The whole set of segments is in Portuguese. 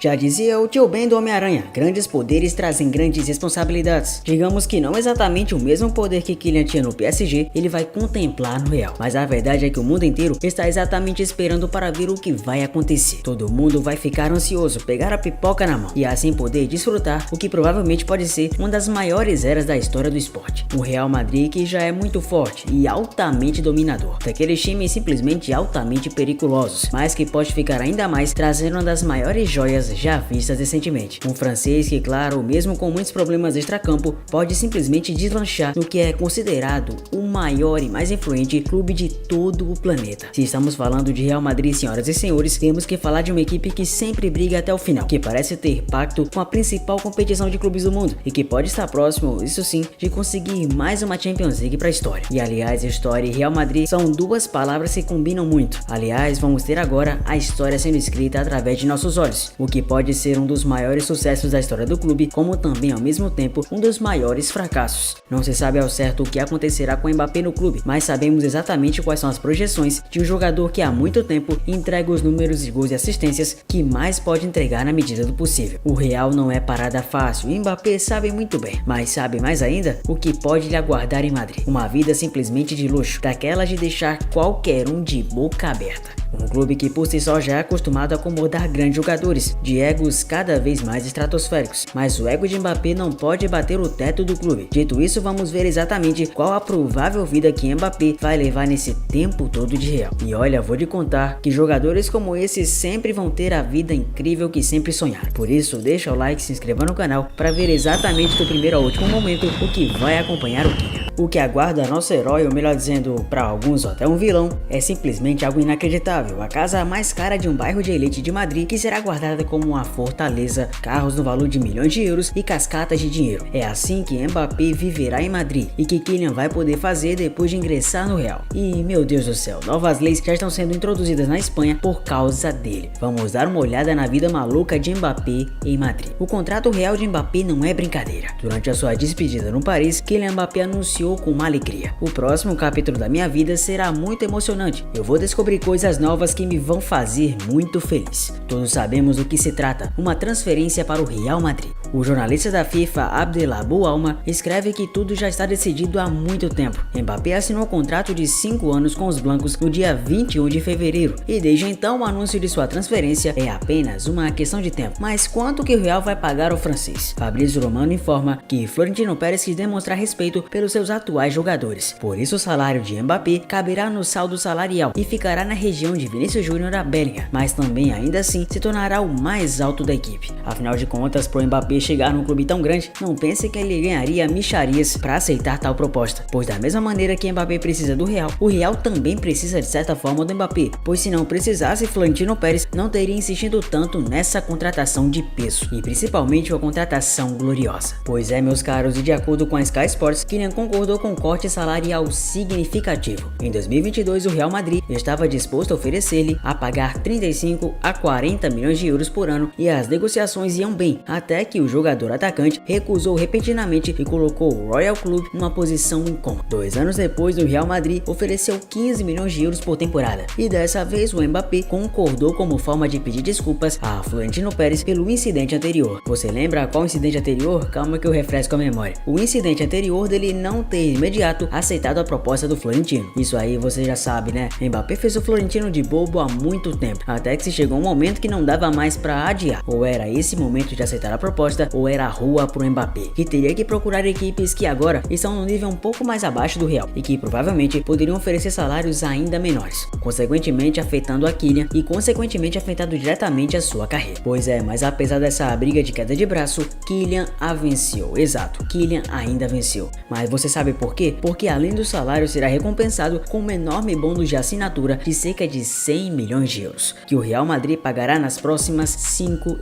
Já dizia o tio Ben do Homem-Aranha, grandes poderes trazem grandes responsabilidades. Digamos que não exatamente o mesmo poder que Kylian tinha no PSG, ele vai contemplar no Real. Mas a verdade é que o mundo inteiro está exatamente esperando para ver o que vai acontecer. Todo mundo vai ficar ansioso, pegar a pipoca na mão e assim poder desfrutar o que provavelmente pode ser uma das maiores eras da história do esporte. O Real Madrid, que já é muito forte e altamente dominador, daqueles times simplesmente altamente periculosos, mas que pode ficar ainda mais trazendo uma das maiores joias já vistas recentemente. Um francês que, claro, mesmo com muitos problemas extracampo, pode simplesmente deslanchar no que é considerado o maior e mais influente clube de todo o planeta. Se estamos falando de Real Madrid, senhoras e senhores, temos que falar de uma equipe que sempre briga até o final, que parece ter pacto com a principal competição de clubes do mundo e que pode estar próximo, isso sim, de conseguir mais uma Champions League para a história. E aliás, história e Real Madrid são duas palavras que combinam muito. Aliás, vamos ter agora a história sendo escrita através de nossos olhos, o que pode ser um dos maiores sucessos da história do clube, como também ao mesmo tempo um dos maiores fracassos. Não se sabe ao certo o que acontecerá com Mbappé no clube, mas sabemos exatamente quais são as projeções de um jogador que há muito tempo entrega os números de gols e assistências que mais pode entregar na medida do possível. O Real não é parada fácil e Mbappé sabe muito bem, mas sabe mais ainda o que pode lhe aguardar em Madrid. Uma vida simplesmente de luxo, daquelas de deixar qualquer um de boca aberta. Um clube que por si só já é acostumado a acomodar grandes jogadores, de egos cada vez mais estratosféricos, mas o ego de Mbappé não pode bater o teto do clube. Dito isso, vamos ver exatamente qual a provável vida que Mbappé vai levar nesse tempo todo de Real. E olha, vou te contar que jogadores como esse sempre vão ter a vida incrível que sempre sonharam. Por isso, deixa o like e se inscreva no canal para ver exatamente do primeiro ao último momento o que vai acompanhar o Kylian. O que aguarda nosso herói, ou melhor dizendo, para alguns até um vilão, é simplesmente algo inacreditável. A casa mais cara de um bairro de elite de Madrid, que será guardada como uma fortaleza, carros no valor de milhões de euros e cascatas de dinheiro. É assim que Mbappé viverá em Madrid e que Kylian vai poder fazer depois de ingressar no Real. E meu Deus do céu, novas leis já estão sendo introduzidas na Espanha por causa dele. Vamos dar uma olhada na vida maluca de Mbappé em Madrid. O contrato real de Mbappé não é brincadeira. Durante a sua despedida no Paris, Kylian Mbappé anunciou com uma alegria: o próximo capítulo da minha vida será muito emocionante. Eu vou descobrir coisas novas que me vão fazer muito feliz. Todos sabemos do que se trata, uma transferência para o Real Madrid. O jornalista da FIFA, Abdellah Boualma, escreve que tudo já está decidido há muito tempo. Mbappé assinou um contrato de 5 anos com os blancos no dia 21 de fevereiro e desde então o anúncio de sua transferência é apenas uma questão de tempo. Mas quanto que o Real vai pagar ao francês? Fabrício Romano informa que Florentino Pérez quis demonstrar respeito pelos seus atuais jogadores. Por isso o salário de Mbappé caberá no saldo salarial e ficará na região de Vinícius Júnior a Bellingham, mas também ainda assim se tornará o mais alto da equipe. Afinal de contas, pro Mbappé chegar num clube tão grande, não pense que ele ganharia micharias para aceitar tal proposta, pois da mesma maneira que Mbappé precisa do Real, o Real também precisa de certa forma do Mbappé, pois se não precisasse, Florentino Pérez não teria insistido tanto nessa contratação de peso, e principalmente uma contratação gloriosa. Pois é, meus caros, e de acordo com a Sky Sports, Kylian concordou com um corte salarial significativo. Em 2022, o Real Madrid estava disposto a oferecer-lhe a pagar 35 a 40 milhões de euros por ano e as negociações iam bem, até que o jogador atacante recusou repentinamente e colocou o Royal Club numa posição incômoda. 2 anos depois, o Real Madrid ofereceu 15 milhões de euros por temporada e dessa vez o Mbappé concordou como forma de pedir desculpas a Florentino Pérez pelo incidente anterior. Você lembra qual incidente anterior? Calma que eu refresco a memória. O incidente anterior dele não ter imediato aceitado a proposta do Florentino. Isso aí você já sabe, né? Mbappé fez o Florentino de bobo há muito tempo, até que se chegou um momento que não dava mais para adiar. Ou era esse momento de aceitar a proposta, ou era a rua pro Mbappé, que teria que procurar equipes que agora estão no nível um pouco mais abaixo do Real e que provavelmente poderiam oferecer salários ainda menores, consequentemente afetando a Kylian e consequentemente afetando diretamente a sua carreira. Pois é, mas apesar dessa briga de queda de braço, Kylian a venceu. Exato, Kylian ainda venceu. Mas você sabe por quê? Porque além do salário será recompensado com um enorme bônus de assinatura de cerca de 100 milhões de euros, que o Real Madrid pagará nas próximas 5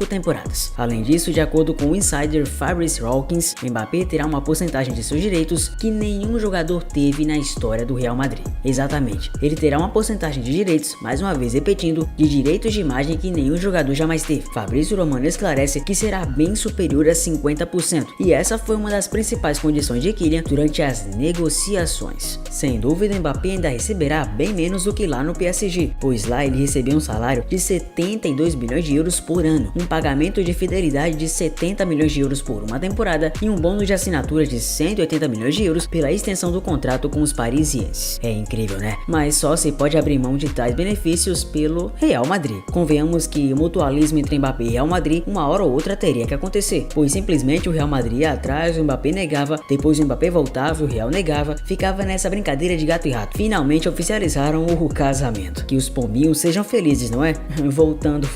temporadas. Além disso, de acordo com o insider Fabrice Hawkins, Mbappé terá uma porcentagem de seus direitos que nenhum jogador teve na história do Real Madrid. Exatamente, ele terá uma porcentagem de direitos, mais uma vez repetindo, de direitos de imagem que nenhum jogador jamais teve. Fabrício Romano esclarece que será bem superior a 50%, e essa foi uma das principais condições condições de Kylian durante as negociações. Sem dúvida, Mbappé ainda receberá bem menos do que lá no PSG, pois lá ele recebeu um salário de 72 milhões de euros por ano, um pagamento de fidelidade de 70 milhões de euros por uma temporada e um bônus de assinatura de 180 milhões de euros pela extensão do contrato com os parisienses. É incrível, né? Mas só se pode abrir mão de tais benefícios pelo Real Madrid. Convenhamos que o mutualismo entre Mbappé e Real Madrid uma hora ou outra teria que acontecer, pois simplesmente o Real Madrid ia atrás, o Mbappé negava, depois o Mbappé voltava e o Real negava, ficava nessa brincadeira de gato e rato. Finalmente oficializaram o casamento. Que os pombinhos sejam felizes, não é? Voltando.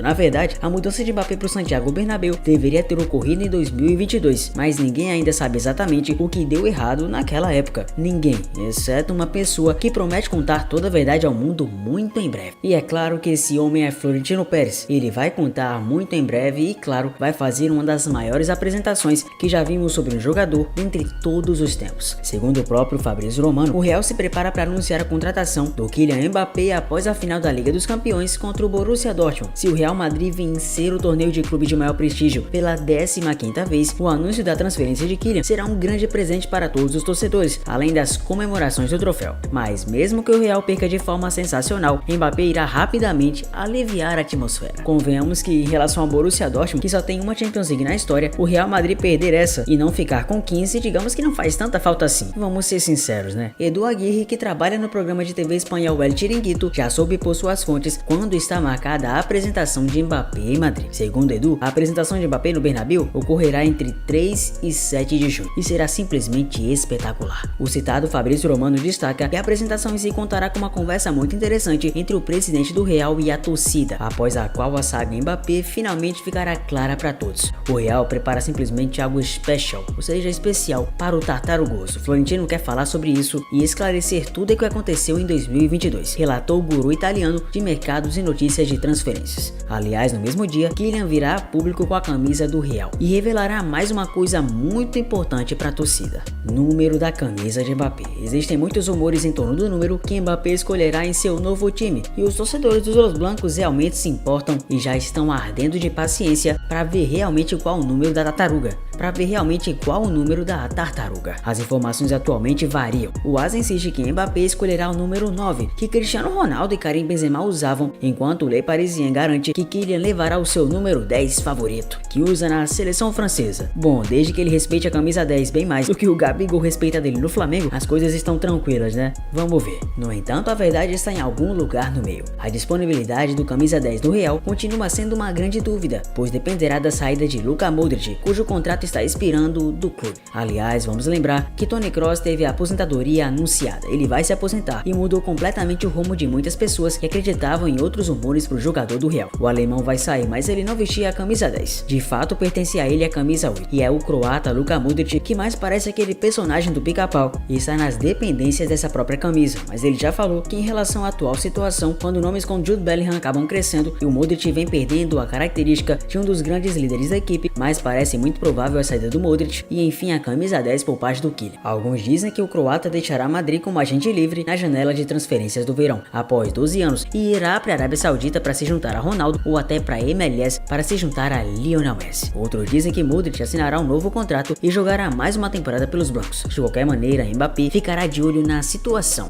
Na verdade, a mudança de Mbappé para o Santiago Bernabéu deveria ter ocorrido em 2022, mas ninguém ainda sabe exatamente o que deu errado naquela época. Ninguém, exceto uma pessoa que promete contar toda a verdade ao mundo muito em breve. E é claro que esse homem é Florentino Pérez. Ele vai contar muito em breve e, claro, vai fazer uma das maiores apresentações que já vimos sobre um jogador dentre todos os tempos. Segundo o próprio Fabrício Romano, o Real se prepara para anunciar a contratação do Kylian Mbappé após a final da Liga dos Campeões contra o Borussia Dortmund. Se o Real Madrid vencer o torneio de clube de maior prestígio pela 15ª vez, o anúncio da transferência de Kylian será um grande presente para todos os torcedores, além das comemorações do troféu. Mas mesmo que o Real perca de forma sensacional, Mbappé irá rapidamente aliviar a atmosfera. Convenhamos que em relação ao Borussia Dortmund, que só tem uma Champions League na história, o Real Madrid perder essa e não ficar com 15, digamos que não faz tanta falta assim. Vamos ser sinceros, né? Edu Aguirre, que trabalha no programa de TV espanhol El Chiringuito, já soube por suas fontes quando está marcada a apresentação de Mbappé em Madrid. Segundo Edu, a apresentação de Mbappé no Bernabéu ocorrerá entre 3 e 7 de junho e será simplesmente espetacular. O citado Fabrício Romano destaca que a apresentação em si contará com uma conversa muito interessante entre o presidente do Real e a torcida, após a qual a saga Mbappé finalmente ficará clara para todos. O Real prepara simplesmente algo especial, ou seja, especial para o Tartarugoso. Florentino quer falar sobre isso e esclarecer tudo o que aconteceu em 2022, relatou o guru italiano de mercados e notícias de transferências. Aliás, no mesmo dia, Kylian virá a público com a camisa do Real e revelará mais uma coisa muito importante para a torcida: número da camisa de Mbappé. Existem muitos rumores em torno do número que Mbappé escolherá em seu novo time, e os torcedores dos Los Blancos realmente se importam e já estão ardendo de paciência para ver realmente qual o número da tartaruga. As informações atualmente variam. O AS insiste que Mbappé escolherá o número 9, que Cristiano Ronaldo e Karim Benzema usavam, enquanto o Le Parisien garante que Kylian levará o seu número 10 favorito, que usa na seleção francesa. Bom, desde que ele respeite a camisa 10 bem mais do que o Gabigol respeita dele no Flamengo, as coisas estão tranquilas, né? Vamos ver. No entanto, a verdade está em algum lugar no meio. A disponibilidade do camisa 10 do Real continua sendo uma grande dúvida, pois dependerá da saída de Luka Modric, cujo contrato está expirando do clube. Aliás, vamos lembrar que Toni Kroos teve a aposentadoria anunciada. Ele vai se aposentar e mudou completamente o rumo de muitas pessoas que acreditavam em outros rumores para o jogador do Real. O alemão vai sair, mas ele não vestia a camisa 10. De fato, pertence a ele a camisa 8. E é o croata Luka Modric que mais parece aquele personagem do Pica-Pau e está nas dependências dessa própria camisa. Mas ele já falou que em relação à atual situação, quando nomes como Jude Bellingham acabam crescendo e o Modric vem perdendo a característica de um dos grandes líderes da equipe, mas parece muito provável a saída do Modric e enfim a camisa 10 por parte do Kylian. Alguns dizem que o croata deixará Madrid como agente livre na janela de transferências do verão, após 12 anos, e irá para a Arábia Saudita para se juntar a Ronaldo ou até para a MLS para se juntar a Lionel Messi. Outros dizem que Modric assinará um novo contrato e jogará mais uma temporada pelos blancos. De qualquer maneira, Mbappé ficará de olho na situação.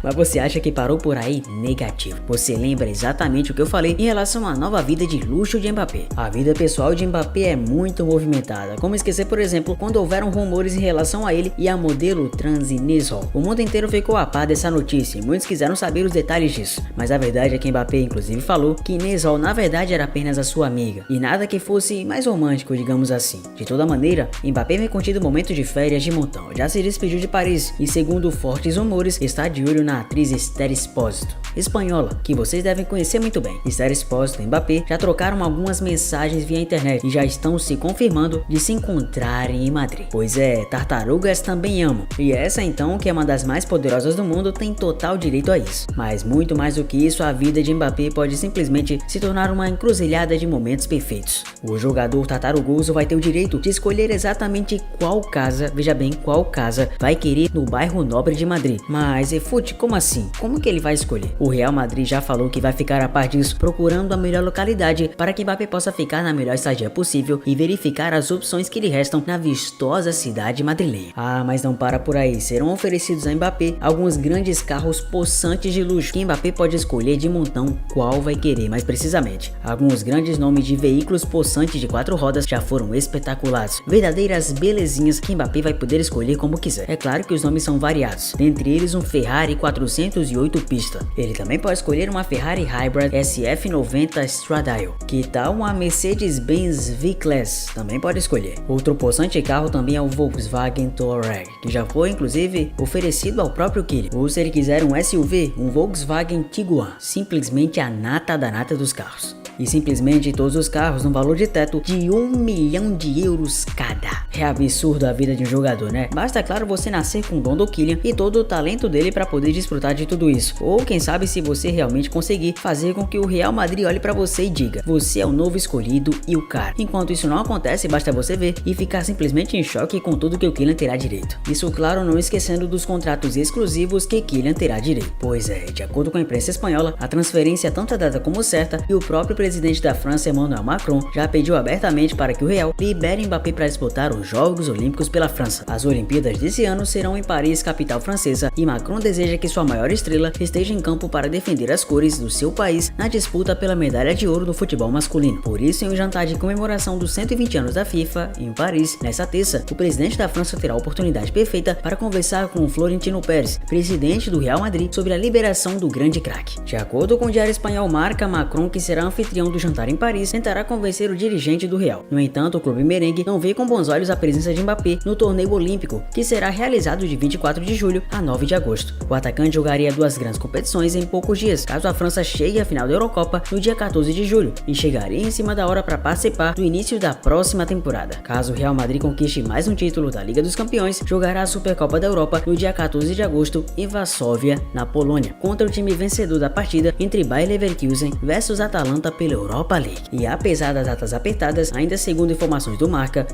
Mas você acha que parou por aí? Negativo. Você lembra exatamente o que eu falei em relação à nova vida de luxo de Mbappé. A vida pessoal de Mbappé é muito movimentada. Como esquecer, por exemplo, quando houveram rumores em relação a ele e a modelo trans Nezhol. O mundo inteiro ficou a par dessa notícia e muitos quiseram saber os detalhes disso. Mas a verdade é que Mbappé inclusive falou que Nezhol na verdade era apenas a sua amiga e nada que fosse mais romântico, digamos assim. De toda maneira, Mbappé vem contido momento de férias de montão. Já se despediu de Paris e, segundo fortes rumores, está de olho na atriz Esther Expósito, espanhola, que vocês devem conhecer muito bem. Esther Expósito e Mbappé já trocaram algumas mensagens via internet e já estão se confirmando de se encontrarem em Madrid. Pois é, tartarugas também amam. E essa então, que é uma das mais poderosas do mundo, tem total direito a isso. Mas muito mais do que isso, a vida de Mbappé pode simplesmente se tornar uma encruzilhada de momentos perfeitos. O jogador tartarugoso vai ter o direito de escolher exatamente qual casa, veja bem, qual casa vai querer no bairro nobre de Madrid. Mas, Efute, como assim? Como que ele vai escolher? O Real Madrid já falou que vai ficar a par disso, procurando a melhor localidade para que Mbappé possa ficar na melhor estadia possível e verificar buscar as opções que lhe restam na vistosa cidade madrilenha. Ah, mas não para por aí, serão oferecidos a Mbappé alguns grandes carros possantes de luxo, que Mbappé pode escolher de montão qual vai querer mais precisamente. Alguns grandes nomes de veículos possantes de 4 rodas já foram espetaculados, verdadeiras belezinhas que Mbappé vai poder escolher como quiser. É claro que os nomes são variados, dentre eles um Ferrari 408 pista. Ele também pode escolher uma Ferrari Hybrid SF90 Stradale. Que tal uma Mercedes-Benz V-Class? Também pode escolher. Outro possante carro também é o Volkswagen Touareg, que já foi inclusive oferecido ao próprio Kylian. Ou se ele quiser um SUV, um Volkswagen Tiguan, simplesmente a nata da nata dos carros. E simplesmente todos os carros no valor de teto de 1 milhão de euros cada. É absurdo a vida de um jogador, né? Basta, claro, você nascer com o dom do Kylian e todo o talento dele para poder desfrutar de tudo isso. Ou quem sabe se você realmente conseguir fazer com que o Real Madrid olhe para você e diga: você é o novo escolhido e o cara. Enquanto isso não acontece, basta você ver e ficar simplesmente em choque com tudo que o Kylian terá direito. Isso, claro, não esquecendo dos contratos exclusivos que Kylian terá direito. Pois é, de acordo com a imprensa espanhola, a transferência tanto é dada como certa e o próprio presidente da França, Emmanuel Macron, já pediu abertamente para que o Real libere Mbappé para disputar os Jogos Olímpicos pela França. As Olimpíadas desse ano serão em Paris, capital francesa, e Macron deseja que sua maior estrela esteja em campo para defender as cores do seu país na disputa pela medalha de ouro no futebol masculino. Por isso, em um jantar de comemoração dos 120 anos da FIFA, em Paris, nesta terça, o presidente da França terá a oportunidade perfeita para conversar com Florentino Pérez, presidente do Real Madrid, sobre a liberação do grande craque. De acordo com o diário espanhol Marca, Macron, que será anfitrião do jantar em Paris, tentará convencer o dirigente do Real. No entanto, o clube merengue não vê com bons olhos a presença de Mbappé no torneio olímpico, que será realizado de 24 de julho a 9 de agosto. O atacante jogaria 2 grandes competições em poucos dias, caso a França chegue à final da Eurocopa no dia 14 de julho, e chegaria em cima da hora para participar do início da próxima temporada. Caso o Real Madrid conquiste mais um título da Liga dos Campeões, jogará a Supercopa da Europa no dia 14 de agosto em Varsóvia, na Polônia, contra o time vencedor da partida entre Bayer Leverkusen versus Atalanta pela Europa League. E apesar das datas apertadas, ainda segundo informações do Marca,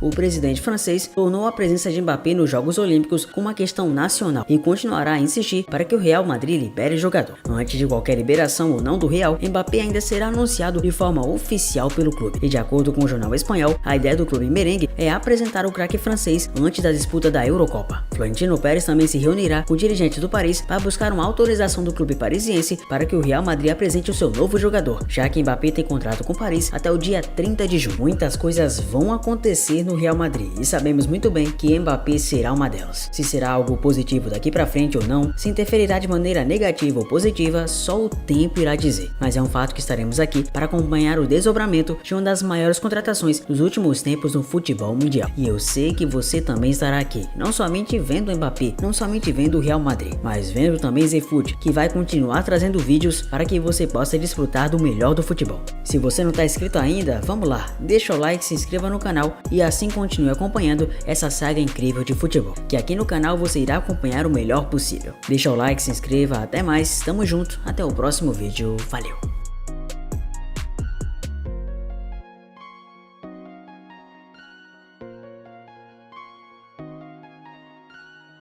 o presidente francês tornou a presença de Mbappé nos Jogos Olímpicos como uma questão nacional e continuará a insistir para que o Real Madrid libere o jogador. Antes de qualquer liberação ou não do Real, Mbappé ainda será anunciado de forma oficial pelo clube. E de acordo com o jornal espanhol, a ideia do clube merengue é apresentar o craque francês antes da disputa da Eurocopa. Florentino Pérez também se reunirá com o dirigente do Paris para buscar uma autorização do clube parisiense para que o Real Madrid apresente o seu novo jogador, já que Mbappé tem contrato com Paris até o dia 30 de junho. Muitas coisas vão acontecer no Real Madrid e sabemos muito bem que Mbappé será uma delas. Se será algo positivo daqui pra frente ou não, se interferirá de maneira negativa ou positiva, só o tempo irá dizer. Mas é um fato que estaremos aqui para acompanhar o desdobramento de uma das maiores contratações dos últimos tempos no futebol mundial. E eu sei que você também estará aqui, não somente vendo o Mbappé, não somente vendo o Real Madrid, mas vendo também Zefut, que vai continuar trazendo vídeos para que você possa desfrutar do melhor do futebol. Se você não está inscrito ainda, vamos lá, deixa o like, se inscreva no canal e assim continue acompanhando essa saga incrível de futebol, que aqui no canal você irá acompanhar o melhor possível. Deixa o like, se inscreva, até mais, tamo junto, até o próximo vídeo, valeu!